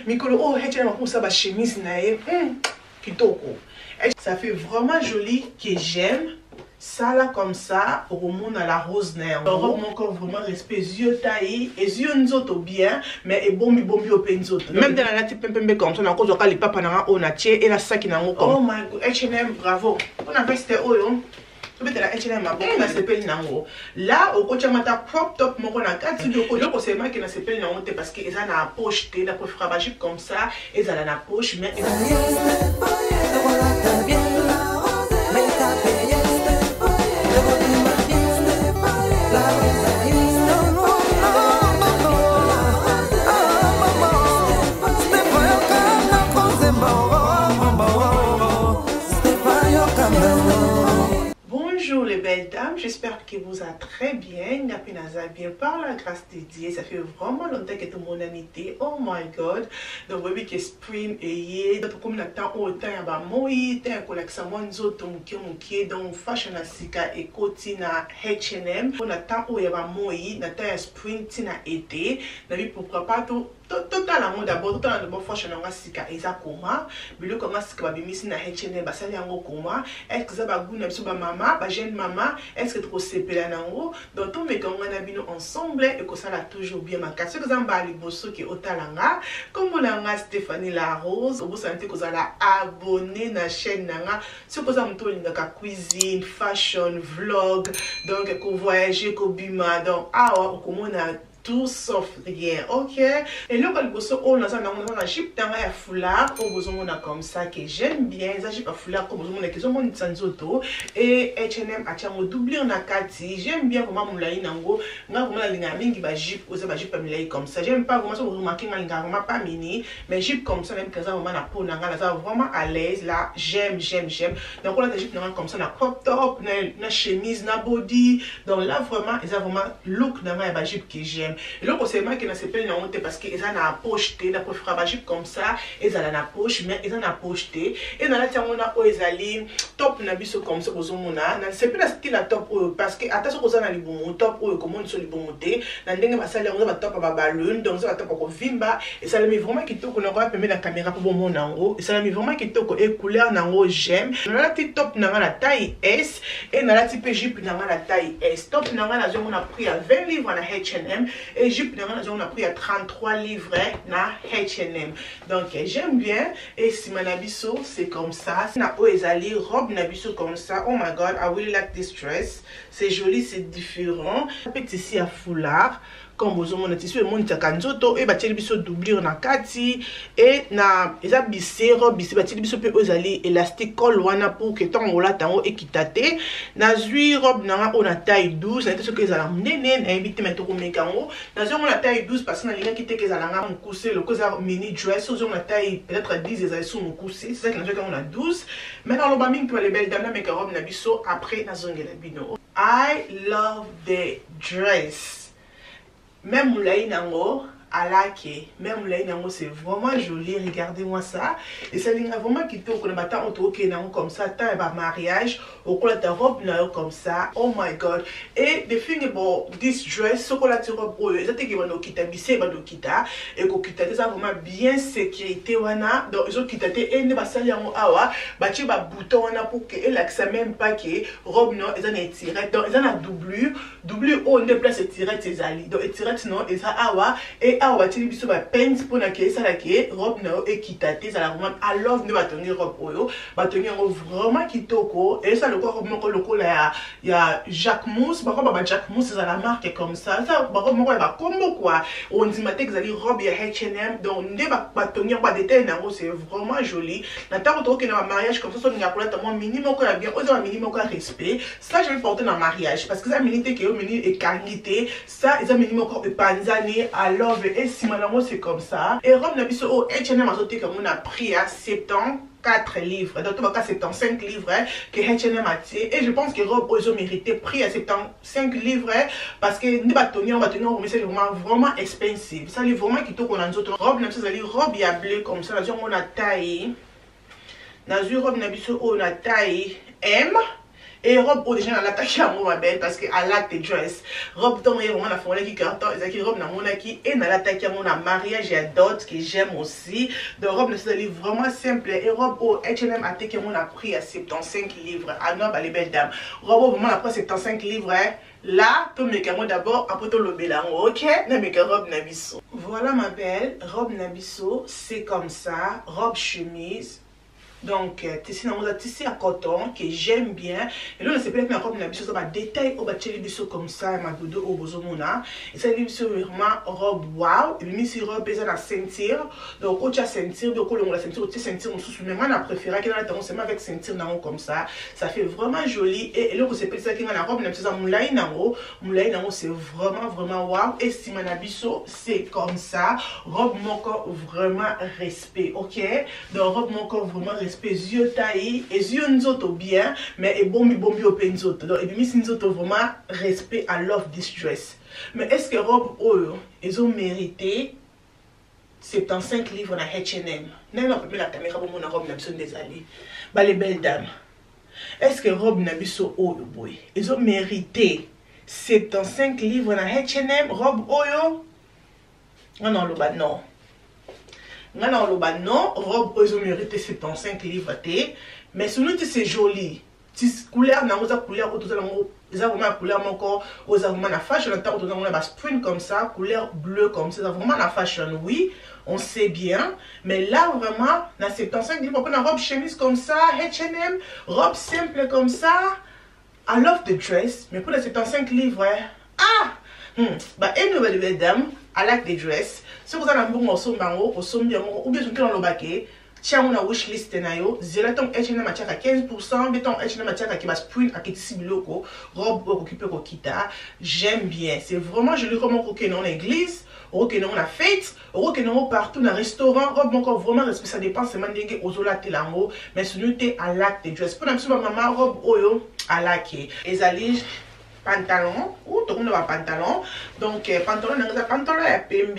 mikolo oh H&M pour ça ba chemise nae kitoko. Ça fait vraiment joli que j'aime. Ça là comme ça, au monde à la rose naire. Europe mon corps vraiment respect yeux taillés et yeux nzoto bien, mais et bombi au penzoto. Même dans la type pembe comme ça, on a cause de les papas na on a tié et la sac na ngo. Oh my god, H&M bravo. On a fait c'était oyo. Tu peux la H&M ma bon na s'appelle nango. Là au coach mata crop top mon na 4 de ko donc c'est moi qui na s'appelle nango parce que ils en a poche té la préfère magique comme ça, ils en a la poche mais bonjour les belles dames, j'espère que vous allez très bien, bien par la grâce de Dieu. Ça fait vraiment longtemps que tout le monde a été. Oh my god, donc oui que spring et donc comme le temps autant il y a moi tant collection nzoto muke donc fashion asika et côté na H&M on attend où il y a moi na temps spring tina été na vie pourquoi pas tout totalement d'abord totalement de fashion nga sika eza koma bilo koma sika ba bimisi na H&M ba sali yango koma est-ce que ça ba guna biso ba mama ba jeune maman est-ce que trop sepela nango donc tout me kanga na bino ensemble et que ça la toujours bien ma casse que ça mba liboso ki otalanga comme olanga Stéphanie la Rose vous sentez que ça la abonner na chaîne nanga c'est que ça mto linga ka cuisine fashion vlog donc ko voyager ko bima donc awa okomona tout sauf rien, ok? Et là, quand on a un jeep dans un foulard, on a comme ça que j'aime bien. Ça jeep à foulard, comme on a qui sont mon sanzoto et H&M a tiens doublé en akati. J'aime bien comment mon laï nango, moi comment la ligne mingi ba jeep, oser ba jeep à comme ça. J'aime pas comment ça vous remarquez ma ligne vraiment pas mini, mais jeep comme ça même que ça vraiment la peau nanga, ça vraiment à l'aise là. J'aime. Donc on a des jeep comme ça, na crop top, na chemise, na body. Donc là vraiment, ils ont vraiment look nanga ba jeep que j'aime. Et là, c'est moi qui n'a s'appelle na honte parce qu'ils ont la poche té, la préfère magique comme ça, ils ont la poche, mais ils ont la poche té. Et dans la tiens on a ils top na biso comme ça aux homona. C'est pas la style la top parce que attention aux ana li bon top comme on sur li bon té. Dans dengue ba sali on va top ba ballon, donc ça va top ko vimba et ça me vraiment qui toko na ko permet la caméra pour bon nango. Et ça me vraiment qui toko et couleur nango j'aime. Dans la petite top na la taille S et dans la petite jupe na la taille S. Top na la on a pris à 20 livres na H&M. Et jupe on a pris à 33 livres na H&M. Donc j'aime bien. Et si ma nabiso c'est comme ça. Na oezali robe nabiso comme ça. Oh my god, I really like this dress. C'est joli, c'est différent. Petit ici à foulard. Comme vous avez tissu et mon takanzoto et batie biso doublure na kati et na eza bisse robe bisse batie biso pe ozali élastique col wana pour que tant ola tango ekitate na zui robe na on a taille 12 na ce que ezala nene na ebité mais to mekango na zui on a taille 12 parce que na linga kite que ezala nga mukuse le cosa mini dress on a taille peut-être 10 ezali sous mukuse c'est ça que na zui on a 12 mais dans le baming pour les belles dames na meka robe na biso après na zongela bino. I love the dress. Même moulaï nango, alake, même moulaï nango c'est vraiment joli, regardez-moi ça. Et ça vient vraiment quitter au bâtard on toque nango comme ça, tant et mariage, au cola ta robe nango comme ça. Oh my god. Et the thing about this dress, ce qu'on a tiré robe, ça te qui va nous quitter, bissé va nous quitter, et qu'on quitte ça vraiment bien sécurité wana. Donc ils ont quitté et ne va salir en awa, bâti ba bouton wana pour que elle accès même pas que robe non, ils en est tiré. Donc ils en a doublure on déplace et tiré ses alliés. Donc tiré non, ils a awa et awa bâti biso ba pens pour na que ça la que robe non et quitté ça la vraiment à love ne va tenir robe oyo, va tenir vraiment kitoko et ça le robe mon le là il y a Jacques Mousse, bah robe Jacques Mousse c'est la marque comme ça bah robe mon va combo quoi. On dit matin que ça dit robe ya H&M donc ne va tenir pas détail nango c'est vraiment joli. Na ta ko que na mariage comme ça so nga kola tellement minimum ko bien oza minimum ko respect. Ça je vais porter dans mariage parce que ça minité que mini et qualité ça ils ont minimum ko panzani à love et si malango c'est comme ça. Et robe na biso au H&M a sauté comme on a pris à 74 livres, donc tout cas 75 livres que H&M a tiré et je pense que robe ils ont mérité prix à 75 livres parce que nous on va tenir mais c'est vraiment expensive. Ça les vraiment qui qu'on a nous autres robe même ça les robe il y a bleu comme ça là on a taille na robe na biso on a taille M et robe au déjà l'attaque à moi ma belle parce que I like the dress robe ton vraiment la formule qui carton et qui robe na mon qui et na l'attaque à mon mariage et d'autres que j'aime aussi de robe c'est vraiment simple et robe au H&M a que mon a pris à 75 livres à non les belles dames robe vraiment après 75 livres là tout mes camo d'abord après tout le bélango ok na mes robe nabiso voilà ma belle robe nabiso c'est comme ça robe chemise. Donc, tissu à coton que j'aime bien. Et là, c'est peut-être que robe nabiso ça va détail au bâti biso comme ça, ma dodo au bozomona. Et ça biso vraiment robe wow. Et puis si robe besoin la ceinture. Donc, quand tu as ceinture, donc on la ceinture, tu ceinture on sous mais moi on a préféré qu'il y ait c'est avec ceinture nango comme ça. Ça fait vraiment joli. Et là, c'est peut-être que la robe nabiso ça moulay nango c'est vraiment wow. Et si ma nabiso c'est comme ça, robe mon corps vraiment respect, ok? Donc robe mon corps vraiment respect. Yeux taillés et yeux nzoto bien mais et bombi open nzoto donc et puis si nzoto vraiment respect I love this dress mais est-ce que robe oyo ils ont mérité 75 livres na H&M non non mais la caméra pour mon robe n'a besoin des alliés bah les belles dames est-ce que robe n'a biso oyo boy ils ont mérité 75 livres na H&M robe oyo non le bas non non, robe ils ont mérité 75 livres mais sinon c'est joli. Couleur na couleur ils ont vraiment couleur encore aux vraiment la fashion on a spring comme ça couleur bleue comme ça vraiment la fashion oui on sait bien mais là vraiment na 75 livres on a robe chemise comme ça H&M robe simple comme ça I love the dress mais pour les 75 livres bah une nouvelle dame I like the dress. Si vous avez un bon morceau bango, au sommet ou bien sur le baquet, tiens on a wish list na yo, zela ton H&M matière à 15%, mais ton H&M matière à qui va spring à qui sibiloko, robe occupée au kita, j'aime bien. C'est vraiment joli comme on croque dans l'église, on dans la fête, on dans partout dans restaurant, robe encore vraiment respect ça dépend c'est mandingue aux ola telango, mais sur nous t'es à l'acte de dress. Pour la maman robe oyo à laquer. Et alige pantalon ou tout le monde a pantalon donc pantalon à PMB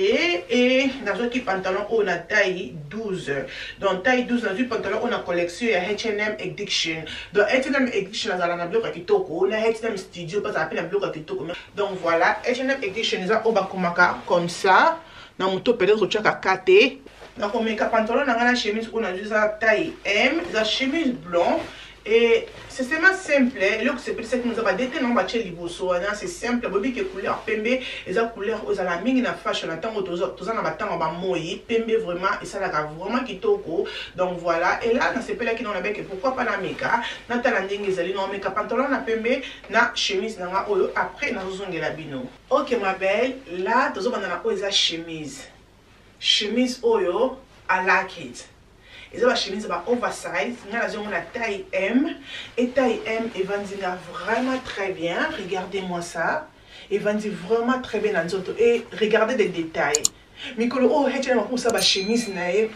et dans un pantalon on a taille 12 donc taille 12 dans un pantalon on a collection à H&M Edition donc H&M Edition dans la bloc à kitoko on a H&M Studio pas à peine la bloc à kitoko donc voilà H&M Edition ils ont obakumaka comme ça dans mon top peut-être tu as caté donc on met un pantalon dans la chemise on a juste taille M la chemise blanc. Et c'est vraiment simple, c'est pour ça que nous avons dété dans le liboso, c'est simple, bobi que couleur pembe, et la couleur aux la mingi na fashion, la tango tous en abattant en moyi, pembe vraiment, et ça la vraiment qui toko, donc voilà, et là, c'est pas là qui n'en a que pourquoi pas la meka, na talanding les alliés, non meka pantalon na pembe, na chemise na oyo, après na zozonge la bino. Ok ma belle, là, tous en a oyo chemise oyo, I like it. Et la chemise va oversize, nous avons la taille M et taille M et Vandina vraiment très bien. Regardez-moi ça, et Vandina vraiment très bien dans autres et regardez des détails. Mikolo oh H&M pour ça la chemise nae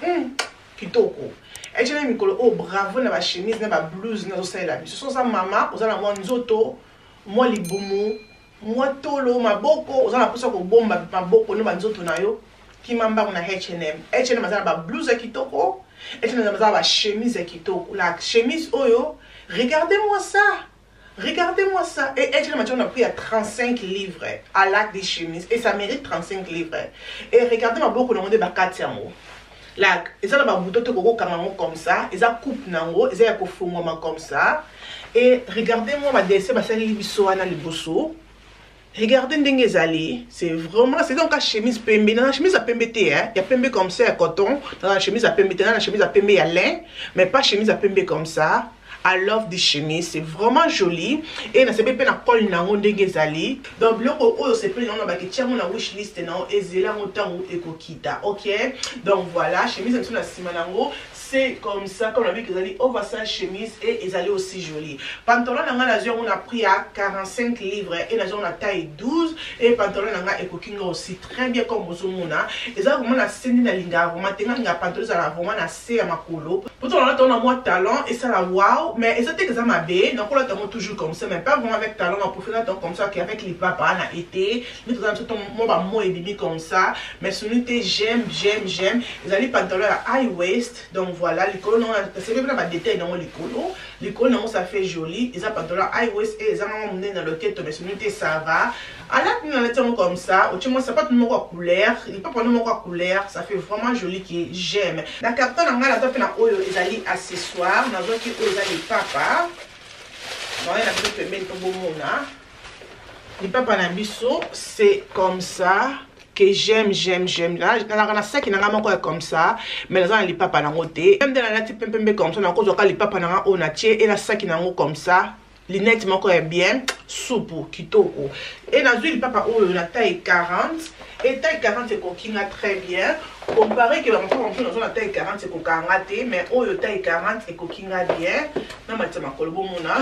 kitoko. H&M Mikolo oh bravo na la chemise na la blouse na ça là. Ce sont ça maman, vous allez moi nzoto, moi libumu, moi tolo maboko, vous allez pour ça ko bomba maboko no nzoto na yo qui mamba na H&M. H&M mazana ba blouse kitoko. Et tu as la chemise qui la chemise oyo, regardez-moi ça. Regardez-moi ça. Et on a pris à 35 livres à l'acte des chemises. Et ça mérite 35 livres. Et regardez-moi beaucoup de monde de 4 yango. Là, ils ont un bouton comme ça. Ils ont coupe nango. Ils ont comme ça. Et regardez-moi ma dessin, ma salle libiso na liboso. Regardez Ndengezali, c'est vraiment, c'est donc la chemise pembe, dans la chemise à pembe il y a pembe comme ça à coton, dans la chemise à pembe, dans la chemise à pembe à lin, mais pas chemise à pembe comme ça. I love this chemise, c'est vraiment joli. Et na sebe pe na col na Ndengezali. Donc bloko oyo c'est pe na ba ke tia mon wish list na ezela motango ekokita. OK? Donc voilà, chemise sur la sima nango. C'est comme ça, comme on a vu qu'ils allaient oversize chemise et ils allaient aussi jolis. Pantalon on a pris à 45 livres et on a taille 12 et pantalon est cooking aussi très bien comme vous mona. Ils ont vraiment la scène de linga, vraiment tenga pantalon ça vraiment la c'est à ma colo. Pourtant on a moins talent et ça la wow, mais ils ont été ma bé, donc on a toujours comme ça, mais pas vraiment avec talent, on peut faire comme ça qu'avec les papas on a été, mais tout ça moi et demi comme ça, mais celui j'aime. Ils allaient pantalon à high waist, donc voilà, les colons, c'est même pas détail dans les colons, ça fait joli. Ils ont pantalon high waist et ils ont emmené dans le quête, mais sinon ça va. À la fin, on comme ça, au moins ça pas tout le monde couleur, il pas prendre mon couleur, ça fait vraiment joli qui j'aime. La carton on a la top na oyo ezali accessoire, na zo ki oyo ezali papa. Non, il a peut mettre pour mona. Les papa na biso, c'est comme ça que j'aime. Là, on a ça qui n'a pas comme ça, mais là, on a les papa na côté. Même dans la type comme ça, on a encore les papa na on a tié et là ça qui n'a comme ça. L'inette moko est bien souple kitoko et dans le papa oh la taille 40 et taille 40 c'est coquine très bien comparé que on la taille 40 c'est coquin raté mais oh taille 40 et coquine bien non mais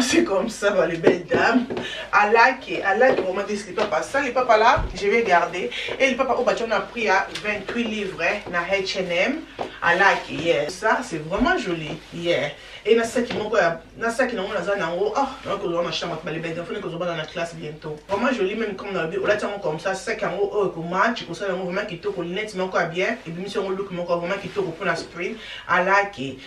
c'est comme ça va les belles dames à la qui vraiment des papa ça les papa là je vais garder et le papa oh on a pris à 28 livres na H&M à la qui yeah. Ça c'est vraiment joli yeah. Et ça qui moko na ça qui na nango ah donc on a chambre les belles dames faut que dans la classe bientôt vraiment joli même comme dans on l'a comme ça qui en haut comme match comme ça vraiment qui tourne lunette mais encore bien et puis sur le look encore vraiment qui tourne pour la spring à la qui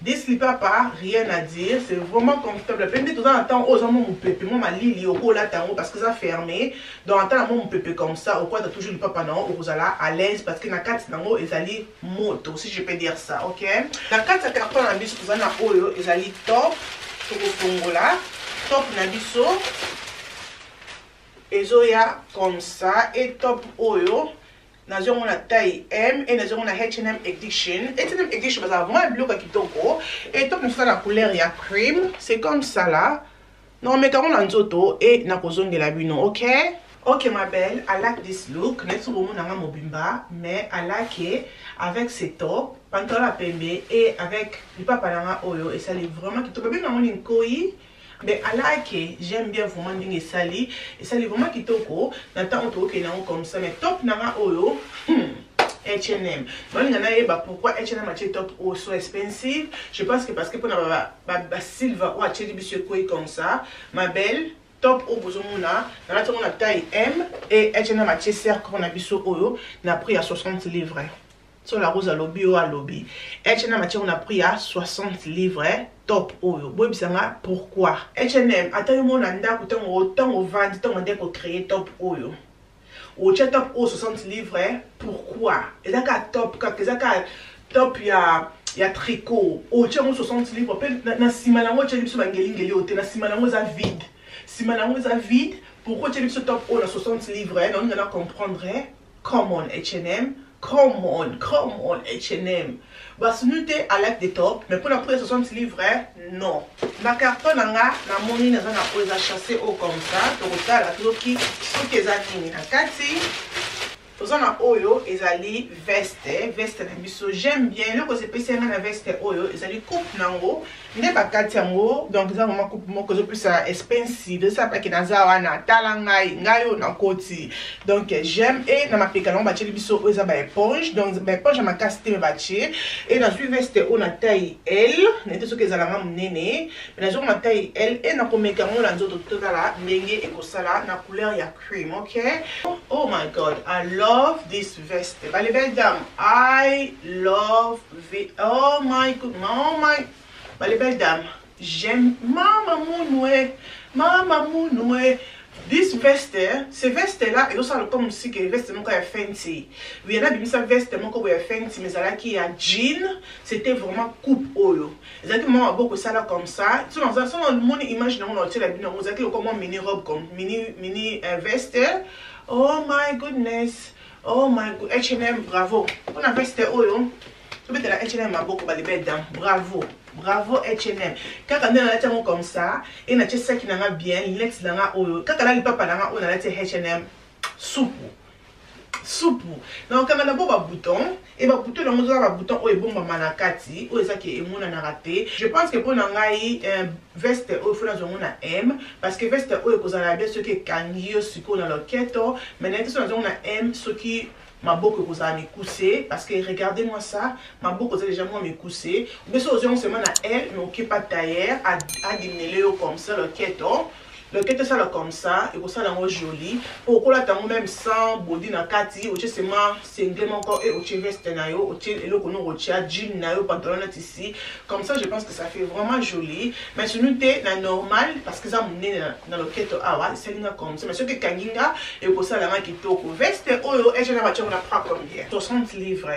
des slippers pas rien à dire c'est vraiment confortable plein de temps en temps aux hommes mon pépé moi ma lili au là tango parce que ça fermé dans un temps mon pépé comme ça au quoi t'as toujours le papa non aux là à l'aise parce que na quatre nango ezali moto si je peux dire ça OK la quatre carton na biso za na oyo ezali top sur le là top na biso ezoya comme ça et top oyo nous avons la taille M et nous avons la H&M Edition. H&M Edition, c'est vraiment un bleu qui toko. Et top, nous avons la couleur, il y a cream. C'est comme ça là. Non, mais quand on a un auto et nous avons de la bino, ok? Ok, ma belle, I like this look. Nous avons mobimba, mais I like it avec ces tops, pantalon à pembe et avec le papa oyo. Et ça est vraiment qui toko. Bien, nous avons une koi. Mais à la que j'aime bien vraiment dire sali et ça est vraiment kitoko n'attend on que non comme ça mais top nanga oyo H&M donc il y en a bah pourquoi H&M a top oh so expensive je pense que parce que pour na ba silver ou acheter des biscuits comme ça ma belle top au besoin na on a taille M et H&M a acheté cercle on a biso oyo na prix à 60 livres sur la rose à lobby ou à lobby H&M on a pris à 60 livres top oyo boy bisanga pourquoi H&M attends mon anda ko autant au vendre tant on ko créer top oyo au top au 60 livres pourquoi et là ka top ka top ya tricot au 60 livres na simana ngo tsheli biso bangelingeli ote na simana ngo za vide pourquoi tsheli biso top au na 60 livres non on va comprendre come on H&M come on H&M bah ce n'était à l'acte des top mais pour la prix 60 livres non ma carton nanga na moni na zana ko za chasser au comme ça to kotala toki soki ezali na kati tozana oyo ezali veste na biso j'aime bien le ko spécial na veste oyo ezali coupe nango nde bakati yango donc za vraiment coupe moko zo plus expensive ça pas ki na za wana tala ngayo na koti donc j'aime et na mapeka nango ba tsheli biso oyo za ba éponge donc ba éponge ma casté me ba tshie et na suis veste o na taille L nete soki ezala nga munene mais na zo na taille L et na komeka ngo na nzoto totala ndenge ekosala na couleur ya cream OK oh my god I love this veste bah les belles dames I love it oh my god bah les belles dames j'aime mama mounoué this veste ce veste là et ça comme si que veste mon est fancy oui là bimisa veste mon ko est fancy mais là qui a jean c'était vraiment coupe oyo exactement beaucoup ça là comme ça sur le monde image dans on la bino vous avez comme mini robe comme mini veste oh my goodness oh my god H&M bravo on a veste oyo tu peux te la H&M ma beaucoup bah les belles dames bravo H&M quand on a la comme ça et na ça qui n'a bien l'ex là oyo quand on a le papa là on a la H&M souple donc quand on a beau bouton et ba bouton on a bouton oyo bomba manakati oyo ça qui est mon na raté je pense que pour ngai veste oyo faut on a M parce que veste oyo ko za bien ce qui kangio siko na loketo mais na on a M ce qui ma boucle vous a mis coussé parce que regardez-moi ça ma boucle vous a déjà moi mis coussé mais ça aux seulement à elle mais ok pas tailleur à diminuer comme ça le keto Le kete ça là comme ça et ça là joli pour la tango même sans body na kati ou seulement singlement encore et au veste na yo au et le kono rotia jean na yo pantalon là ici comme ça je pense que ça fait vraiment joli mais si nous t'es na normal parce que ça monné dans le kete awa c'est linga comme ça mais ce que kanginga et pour ça là qui toko veste oyo et je na voiture on a pas combien 60 livres.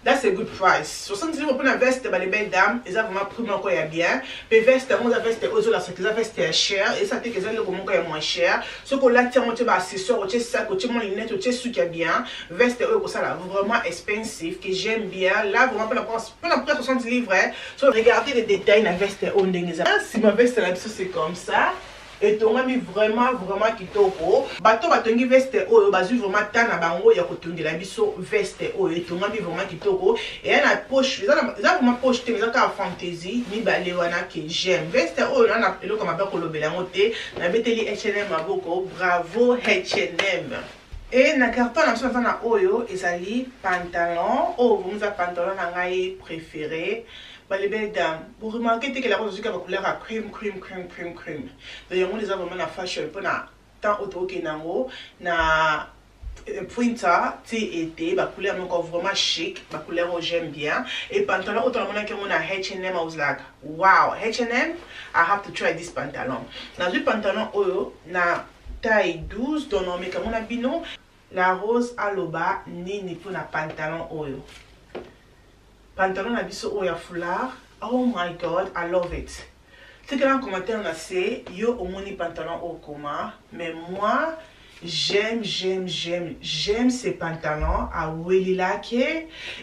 That's a good price. 60 livres pour une veste, les belles dames, ils ont vraiment pris mon coin bien. Mais veste, on a veste aux autres, c'est que la veste est chère. Et ça, c'est que le comment est moins cher. Ce qu'on l'a tiré, on tient accessoire, on tient sac, on tient mon lunette, on tient ce qui est bien. Veste, ça là, vraiment expensive, que j'aime bien. Là, vraiment, pour la prix 60 livres, so, regardez les détails de la veste. Si ma veste là, c'est comme ça. Et ton ami vraiment kitoko bato batongi veste oyo bazu vraiment tana bango ya kotongela biso veste oyo ton ami vraiment kitoko et na poche ça vraiment poche te ça ka fantasy ni balé wana que j'aime veste oyo na eloko mabe ko lobela ngote na beteli H&M maboko bravo H&M. Et na carton na so na oyo ezali pantalon oh vous avez pantalon na ngai préféré. Les belles dames, vous remarquez que la rose est la couleur à crème. D'ailleurs, on les a vraiment la fashion pour na tant auto que na pointa été la couleur encore vraiment chic, la couleur j'aime bien et pantalon autant la que on a H&M I was like wow H&M I have to try this pantalon. Dans le pantalon oyo na taille 12 donc on met comme on a bino la rose à l'oba ni pour na pantalon oyo. Pantalon na biso oya foulard. Oh my god, I love it. C'est que dans le commentaire on a c'est yo omoni pantalon au coma, mais moi j'aime ces pantalons à Willy Lake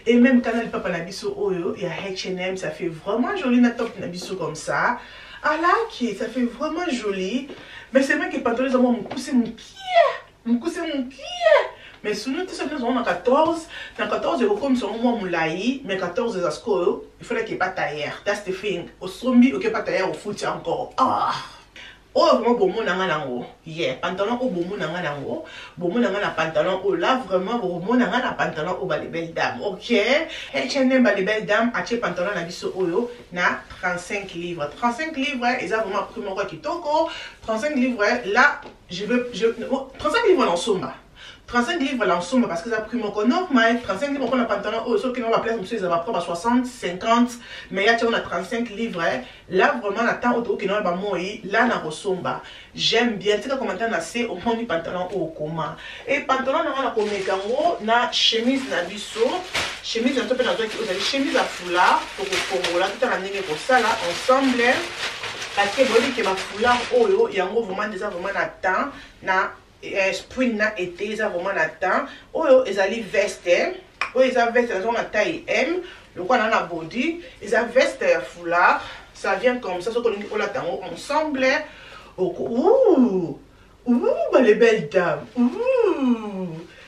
et même quand le papa na biso oyo il y a H&M ça fait vraiment joli na top na biso comme ça. À Lake ça fait vraiment joli, mais c'est vrai que les pantalons ils ont mon pied. Mais si nous sommes en 14, dans 14 comme sur moi moulaï, mais 14 est à ce il faudrait qu'il n'y ait pas tailleur. That's the thing. Au sombi, ok, pas tailleur, au foot encore. Ah! Oh, vraiment, bon, mon nango. Yeah, pantalon au bon, mon nango. Bon, mon nango, pantalon au là, vraiment, bon, mon nango, pantalon au bas les belles dames. Ok? H&M, les belles dames, acheter pantalon na biso oyo, na 35 livres. 35 livres, ils ont vraiment pris mon quoi qui toko. 35 livres, là, 35 livres en somba. 35 livres l'ensemble parce que ça a pris mon corps normal. 35 livres on a pantalon oh, sauf que nous on va placer monsieur ils va prendre à 60 50 mais là on a 35 livres là vraiment la temps auto que nous va moi là na resomba j'aime bien c'est que commentaire na c'est au moins pantalon au comment et pantalon na komeka ngo na chemise na biso chemise un peu na toi qui vous avez chemise à foulard pour kongola tout à ndenge pour ça là ensemble parce que vous dites que ma foulard oyo yango vraiment déjà vraiment na temps na spring na été ils ont vraiment la temps oyo ezali veste oyo eza veste na taille M le quoi na body ils ont veste foulard ça vient comme ça ce qu'on dit la temps ensemble ouh les belles dames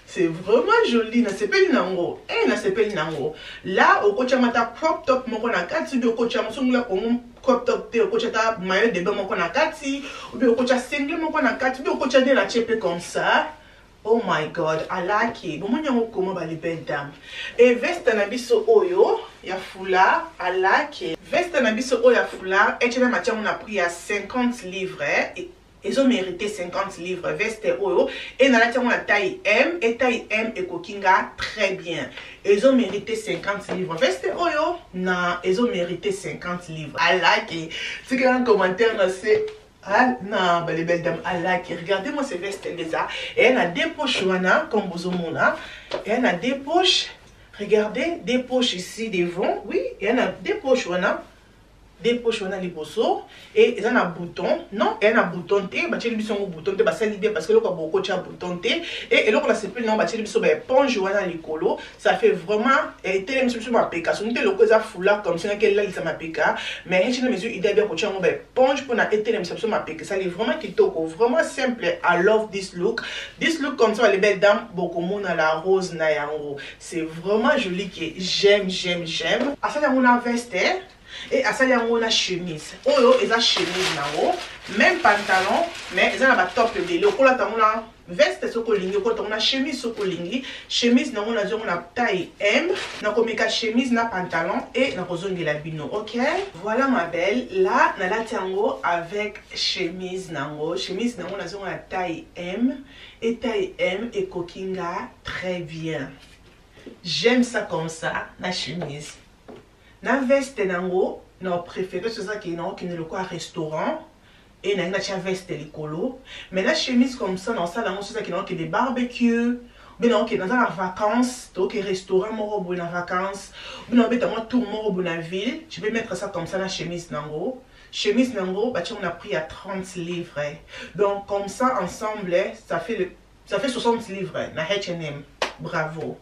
c'est vraiment joli na sepeli nango na sepeli nango là au coach mata crop top moko na kati bi au coach mosungula ko crop top te au coach ta maillot de bain moko na kati ou bi au coach single moko na kati bi au coach de la chepe comme ça. Oh my god, I like it. Bon mon comment les belles dames. Et veste na biso oyo ya foulard, I like it. Veste na biso oyo ya foulard, et H&M matière on a pris à 50 livres et ils ont mérité 50 livres veste oyo et dans la taille M et taille M et kokinga très bien. Ils ont mérité 50 livres veste oyo na ils ont mérité 50 livres. I like it. C'est que un commentaire là c'est ah non, les belles dames, I like it. Regardez-moi ces vestes déjà. Et elle a des poches wana comme vous mona. Et elle a des poches. Regardez, des poches ici devant. Oui, et elle a des poches wana. Des poches on a les bossos et ils ont un bouton non et un bouton T bah tu les bisons au bouton T bah c'est l'idée parce que le quoi beaucoup de bouton T et là on a c'est plus non bah tu les bisons bah ponge on a les colos ça fait vraiment et télé monsieur ma péka son télé le cosa foulard comme ça qu'elle là il ça ma péka mais je ne mesure idée bien pour tu on bah ponge pour na télé monsieur ma péka ça est vraiment qui toko vraiment simple. I love this look comme ça les belles dames beaucoup monde à la rose na yango c'est vraiment joli qui j'aime à ça on a veste et à ça il y a une chemise oyo eza chemise nango même pantalon mais eza na ba top de le kola tamona veste sokolingi ko to na chemise sokolingi chemise na on a taille M na komeka chemise na pantalon et na kozongela bino. OK, voilà ma belle, là na la tiango avec chemise nango on a taille M et taille M et kokinga très bien. J'aime ça comme ça na chemise. Na veste nango na préféré c'est ça qui ne le quoi restaurant et na veste likolo, mais la chemise comme ça dans ça là c'est ça qui est des barbecues, mais non qui dans la vacances, donc restaurant moro bon en vacances, mais non bêtement tout moro bon en ville, tu peux mettre ça comme ça la chemise nango. Chemise nango bah on a pris à 30 livres. Donc comme ça ensemble ça fait 60 livres na H&M. Bravo.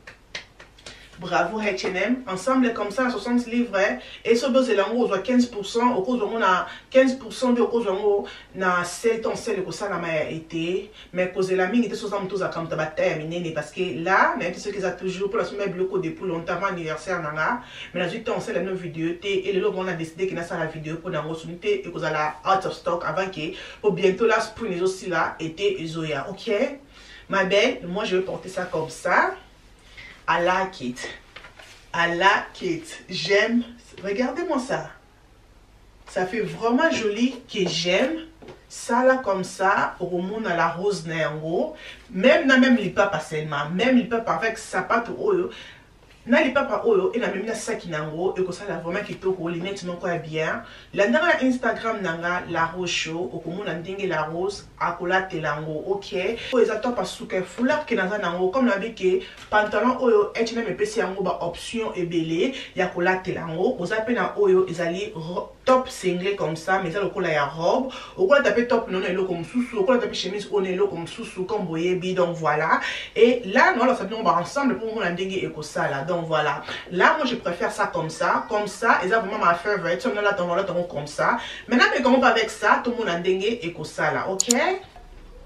Bravo H&M, ensemble comme ça 60 livres et ce beau c'est là on voit 15% au cause on a 15% de cause on a 7 ans c'est le que ça n'a été mais cause la mine était 60 tous à comme ta terminé parce que là même ce qu'ils a toujours pour la semaine bloqué depuis longtemps anniversaire nana mais la 8 ans c'est la nouvelle vidéo et le logo on a décidé qu'il y a ça la vidéo pour dans et cause la out of stock avant que pour bientôt la spring aussi là était Zoya. OK ma belle, moi je vais porter ça comme ça. I like it. I like it. J'aime. Regardez-moi ça. Ça fait vraiment joli que j'aime. Ça là comme ça. Au monde à la rose néango. Même les papas seulement. Même les papas avec sapato oyo. Na les papa oyo et la même na saki nango et que ça la vraiment qui toko les net non quoi bien la na Instagram nanga la rose show au komo na ndenge la rose akola telango. OK o eza top asuka foulard ke naza nango comme na beke pantalon oyo H&M epesi yango ba option ebele ya kola telango oza pe na oyo ezali top single comme ça mais ça le kola ya robe au kola taper top non elo comme sous au kola taper chemise on elo comme sous comme boyebi. Donc voilà et là non là ça on va ensemble pour mon ndenge et ko ça là. Donc voilà, là moi je préfère ça comme ça et ça vraiment ma favorite. On là comme ça. Maintenant mais comment avec ça tout le monde a dengue et que ça là. OK?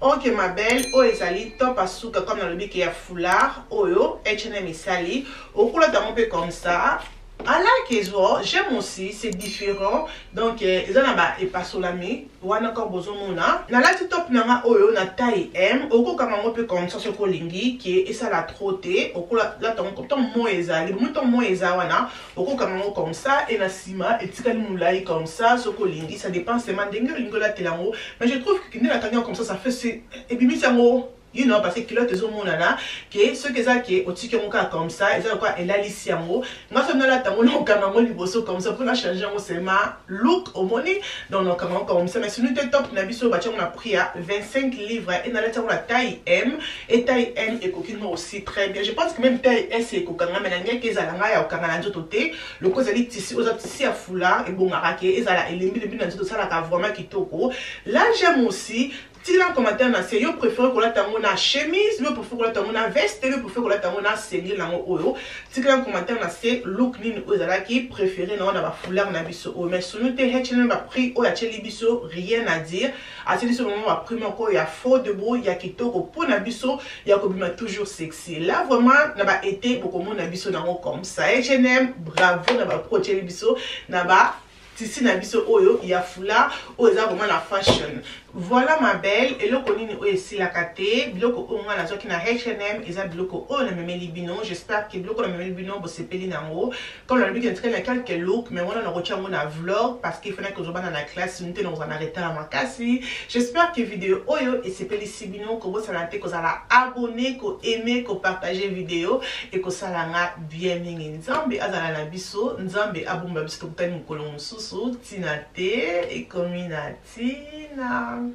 OK ma belle, oh ezali top asuka comme dans le bic il y a foulard, oyo H&M sali. Au couleur d'un peu comme ça. I like as well. J'aime aussi, c'est différent. Donc, ils ont et pas solami. Ou encore besoin mona. Na la top nanga oyo na taille M. Oko kama un peu comme ça sur kolingi qui est ça la trotté. Oko la ton mo ezali. Bon ton mo ezawana. Oko kama comme ça et na sima et tikali moulai comme ça sur kolingi. Ça dépend seulement dengue lingo la telango. Mais je trouve que la kanya comme ça fait c'est et puis mi sango. You know, parce que kilote zo monana que ce que ça qui est au tiki mon cas comme ça et ça quoi elle a lisiamo moi ça là tango non kamamo liboso comme ça pour la changer on seulement look au money donc non comme ça mais si nous te top na biso ba on a pris à 25 livres et na la taille M et taille M et coquino aussi très bien. Je pense que même taille S et kokanga mais na ngeke za langa ya okanga na nzoto te le cause ali tissu aux tissu à foulard et bon arake et ça la elembi de na nzoto ça la vraiment kitoko. Là j'aime aussi. Si dans commentaire na c'est yo préfère que la tango na chemise, yo préfère que la tango na veste, yo préfère que la tango na single nango oyo. Si dans commentaire na c'est look nini ozala qui préféré na on a foulard na biso o mais sunu te H&M ba prix o ya cheli biso rien à dire. À ce moment ba prix encore ya faux de beau ya kitoko pour na biso ya ko bima toujours sexy. Là vraiment na ba été beaucoup mon na biso nango comme ça. H&M bravo na ba pro cheli biso na ba ici na biso oyo ya foulard o eza vraiment la fashion. Voilà ma belle et le konini o ici la kate biloko o ngana zo ki na H&M eza biloko o na memeli bino. J'espère que biloko na memeli bino bo sepeli nango comme la bique entre na quelques looks mais on a retiré mon vlog parce qu'il fallait que je bana na classe nous nous en arrêter à ma kasi. J'espère que vidéo oyo et sepeli si bino ko bo salate ko sala abonner ko aimer ko partager vidéo et ko sala nga bien mingi nzambe azala na biso nzambe abumba biso ko tani mukolo mususu tina te et kominatina.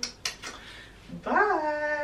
Bye.